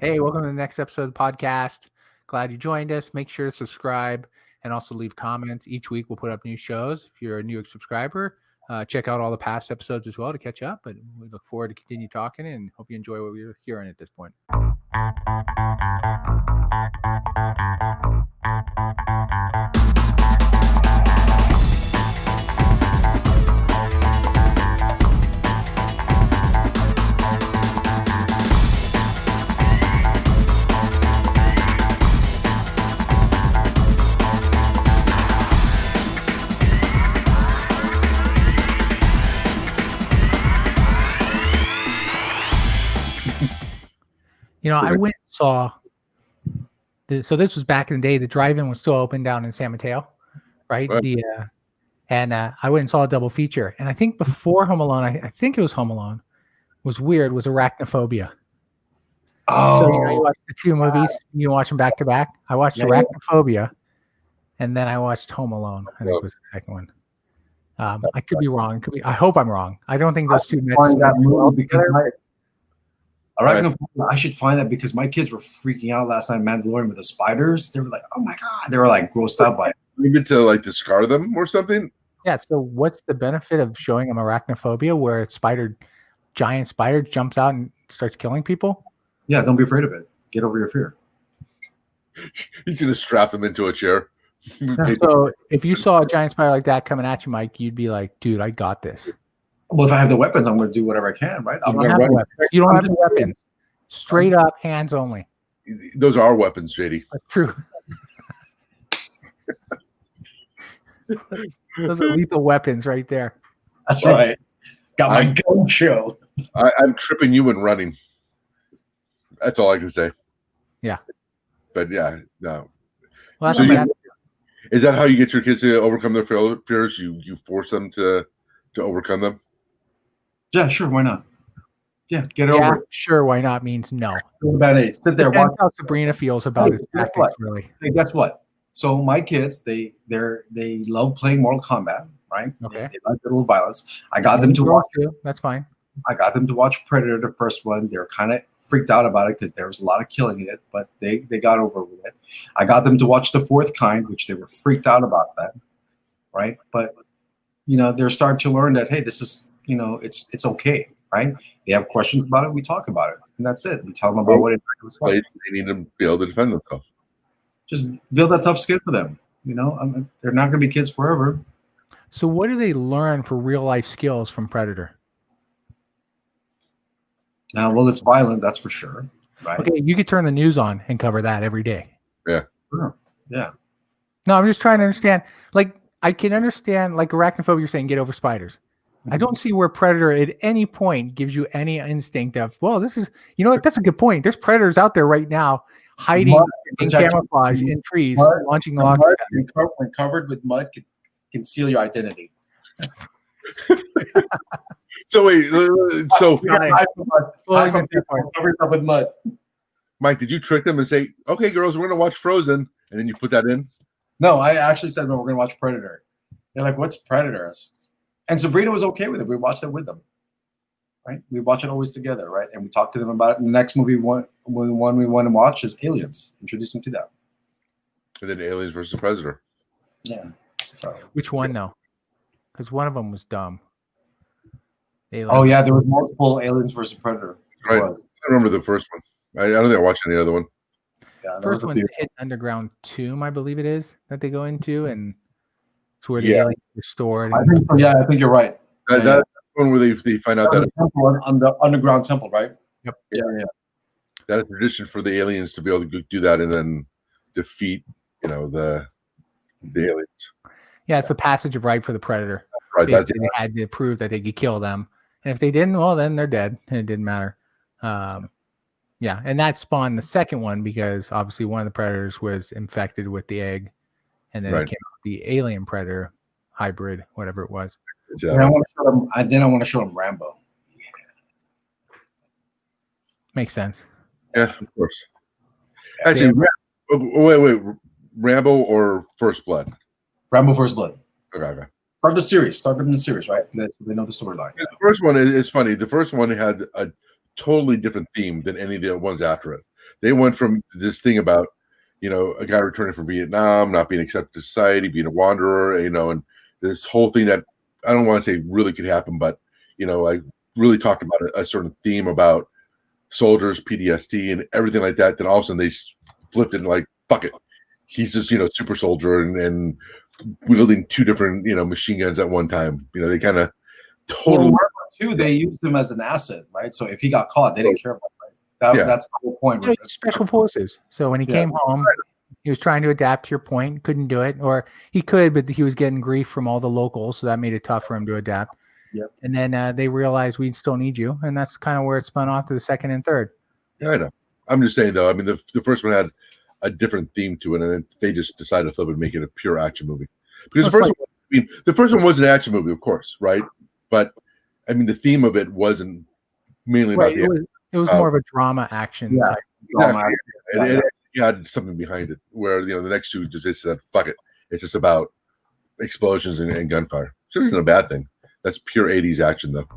Hey, welcome to the next episode of the podcast. Glad you joined us. Make sure to subscribe and also leave comments. Each week we'll put up new shows. If you're a new subscriber, check out all the past episodes as well to catch up. But we look forward to continue talking and hope you enjoy what we're hearing at this point. I went and saw so this was back in the day. The drive-in was still open down in San Mateo, right? I went and saw a double feature. And I think before Home Alone, I think it was Home Alone, was Arachnophobia. Oh, so you watch the two movies, you watch them back to back. I watched Arachnophobia, and then I watched Home Alone. I think it was the second one. I could be wrong. I hope I'm wrong. I don't think those two find that movie together. I should find that because my kids were freaking out last night. Mandalorian with the spiders. They were like, "Oh my god!" They were like grossed out by it. You get to discard them or something. Yeah. So what's the benefit of showing them Arachnophobia, where a giant spider jumps out and starts killing people? Yeah, don't be afraid of it. Get over your fear. He's gonna strap them into a chair. So if you saw a giant spider like that coming at you, Mike, you'd be like, "Dude, I got this." Well, if I have the weapons, I'm going to do whatever I can, right? You don't have the weapons. Straight up, hands only. Those are weapons, JD. That's true. Those are lethal weapons right there. That's right. Got my gun show. I'm tripping you and running. That's all I can say. Yeah. But yeah, no. Well, is that how you get your kids to overcome their fears? You force them to overcome them? Yeah, sure. Why not? Yeah, get over it. Sure, why not means no. About it. Sit there. Watch how Sabrina feels about his tactics, really. Hey, guess what? So my kids, they love playing Mortal Kombat, right? Okay. They like a little violence. I got them to watch. That's fine. I got them to watch Predator, the first one. They were kind of freaked out about it because there was a lot of killing in it, but they got over with it. I got them to watch The Fourth Kind, which they were freaked out about that, right? But they're starting to learn that, hey, this is it's okay, right? They have questions about it, we talk about it, and that's it. We tell them about what it was like. They need to be able to defend themselves. Just build that tough skin for them. They're not going to be kids forever. So what do they learn for real life skills from Predator? Well, it's violent, that's for sure. Right? Okay, you could turn the news on and cover that every day. Yeah. Sure. Yeah. No, I'm just trying to understand. I can understand, Arachnophobia, you're saying get over spiders. I don't see where Predator at any point gives you any instinct of, well, this is, that's a good point. There's predators out there right now hiding in camouflage in trees, launching rockets. When covered with mud, can conceal your identity. So wait, cover yourself with mud. Mike, did you trick them and say, "Okay, girls, we're going to watch Frozen," and then you put that in? No, I actually said, "No, we're going to watch Predator." They're like, "What's Predator?" And Sabrina was okay with it. We watched it with them, right? We watch it always together, right? And we talk to them about it. And the next movie we want to watch is Aliens. Introduce them to that. And then Aliens versus Predator. Yeah. Sorry. Which one, though? Because one of them was dumb. Aliens. Oh, yeah. There was multiple Aliens versus Predator. Right. I remember the first one. I don't think I watched any other one. Yeah, first one's Hidden Underground Tomb, I believe it is, that they go into, and it's where the aliens are stored. I think you're right. That's one where they find out that on the underground temple, right? Yep. Yeah. That is tradition for the aliens to be able to do that and then defeat, the aliens. Yeah, it's the passage of right for the Predator. Right. They had to prove that they could kill them, and if they didn't, well, then they're dead, and it didn't matter. Yeah, and that spawned the second one because obviously one of the predators was infected with the egg, and then it came out the alien predator hybrid, whatever it was. And I want to show them Rambo. Yeah. Makes sense. Yeah, of course. Actually, wait, Rambo or First Blood? Rambo First Blood. Okay. Start them in the series, right? They know the storyline. The first one is funny. The first one had a totally different theme than any of the ones after it. They went from this thing about, a guy returning from Vietnam, not being accepted to society, being a wanderer, and this whole thing that I don't want to say really could happen, but I really talked about a certain theme about soldiers, PTSD, and everything like that. Then all of a sudden they flipped it and like, fuck it, he's just super soldier and wielding two different machine guns at one time. They kind of totally. Well, too, they used him as an asset, right? So if he got caught, they didn't care about it. That's the whole point. Yeah, special forces. So when he came home, he was trying to adapt to your point, couldn't do it, or he could, but he was getting grief from all the locals, so that made it tough for him to adapt. Yep. And then they realized we still need you, and that's kind of where it spun off to the second and third. Yeah, I know. I'm just saying though. I mean, the first one had a different theme to it, and then they just decided to flip it and make it a pure action movie. Because the first one was an action movie, of course, right? But I mean, the theme of it wasn't mainly about the. It was more of a drama action type. Exactly. It had something behind it. Where the next two just said, "Fuck it," it's just about explosions and gunfire. So it isn't a bad thing. That's pure '80s action, though.